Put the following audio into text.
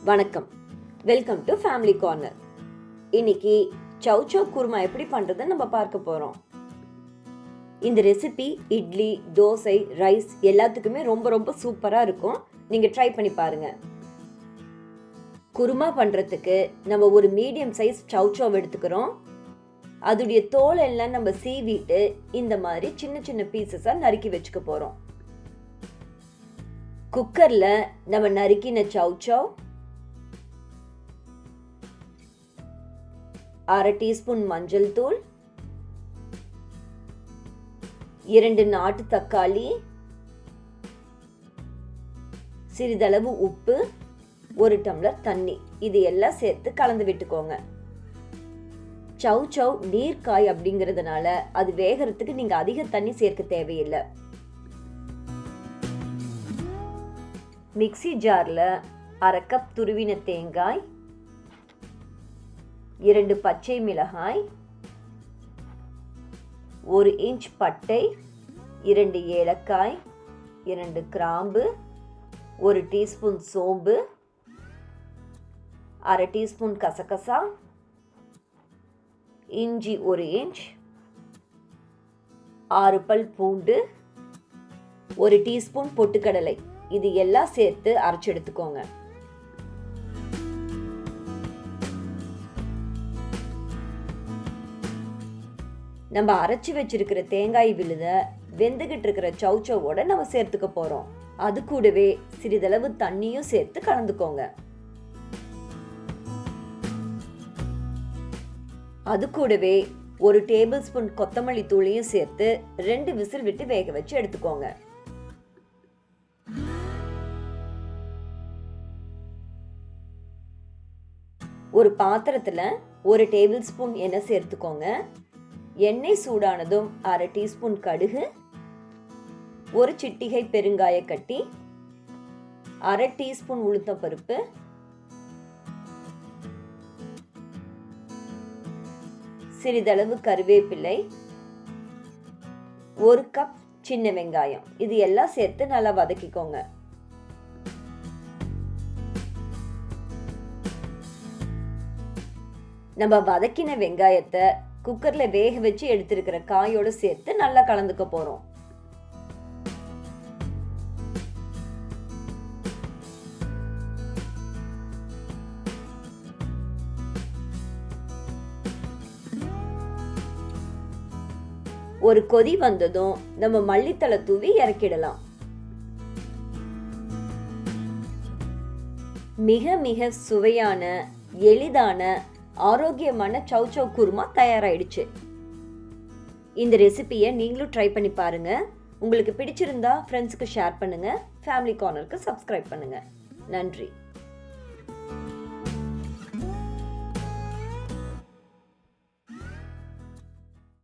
வணக்கம், welcome to family corner. இன்னைக்கு சௌ-சௌ குருமா எப்படி பண்ணுறதுன்னு நம்ம பார்க்க போகிறோம். இந்த ரெசிபி இட்லி, தோசை, ரைஸ் எல்லாத்துக்குமே ரொம்ப ரொம்ப சூப்பராக இருக்கும். நீங்கள் ட்ரை பண்ணி பாருங்கள். குருமா பண்ணுறதுக்கு நம்ம ஒரு மீடியம் சைஸ் சௌ-சௌ எடுத்துக்கிறோம். அதோடைய தோல் எல்லாம் நம்ம சீவிட்டு இந்த மாதிரி சின்ன சின்ன பீசஸாக நறுக்கி வச்சுக்க போகிறோம். குக்கரில் நம்ம நறுக்கின சௌ-சௌ, 1/2 டீஸ்பூன் மஞ்சள் தூள், 2 நாட்டு தக்காளி, சிறிதளவு உப்பு, 1 டம்ளர் தண்ணி, இது எல்லாம் சேர்த்து கலந்து விட்டுக்கோங்க. சௌ-சௌ நீர்க்காய் அப்படிங்கிறதுனால அது வேகிறதுக்கு நீங்க அதிக தண்ணி சேர்க்க தேவையில்லை. மிக்ஸி ஜார்ல 1/2 கப் துருவின தேங்காய், 2 பச்சை மிளகாய், 1 இன்ச் பட்டை, 2 ஏலக்காய், 2 கிராம்பு, 1 டீஸ்பூன் சோம்பு, 1/2 டீஸ்பூன் கசகசா, இஞ்சி 1 இன்ச், 6 பல் பூண்டு, 1 டீஸ்பூன் பொட்டுக்கடலை, இது எல்லாம் சேர்த்து அரைச்சு எடுத்துக்கோங்க. நம்ம அரைச்சி வச்சிருக்கிற தேங்காய் விழுத வெந்துகிட்டு இருக்கிற சௌ-சௌவோட நம்ம சேர்த்துக்க போறோம். அது கூடவே சிறிதளவு தண்ணியும் சேர்த்து கலந்துக்கோங்க. அது கூடவே 1 டேபிள் ஸ்பூன் கொத்தமல்லி தூளையும் சேர்த்து 2 விசில் விட்டு வேக வச்சு எடுத்துக்கோங்க. ஒரு பாத்திரத்துல 1 டேபிள் ஸ்பூன் எண்ணெய் சேர்த்துக்கோங்க. எண்ணெய் சூடானதும் 1/2 டீஸ்பூன் கடுகு, 1 சிட்டிகை பெருங்காய கட்டி, 1/2 டீஸ்பூன் உளுத்தம் பருப்பு, சிறிதளவு கருவேப்பிலை, 1 கப் சின்ன வெங்காயம், இது எல்லாம் சேர்த்து நல்லா வதக்கிக்கோங்க. நம்ம வதக்கின வெங்காயத்தை குக்கர்ல வேக வச்சு எடுத்திருக்கிற காயோட சேர்த்து நல்லா கலந்துக்க போறோம். ஒரு கொதி வந்ததும் நம்ம மல்லித்தலை தூவி இறக்கிடலாம். மிக மிக சுவையான, எளிதான, ஆரோக்கியமான சௌ-சௌ குருமா தயாராயிடுச்சு. இந்த ரெசிபியை நீங்களும் ட்ரை பண்ணி பாருங்க. உங்களுக்கு பிடிச்சிருந்தா ஃப்ரெண்ட்ஸுக்கு ஷேர் பண்ணுங்க. ஃபேமிலி கார்னருக்கு சப்ஸ்கிரைப் பண்ணுங்க. நன்றி.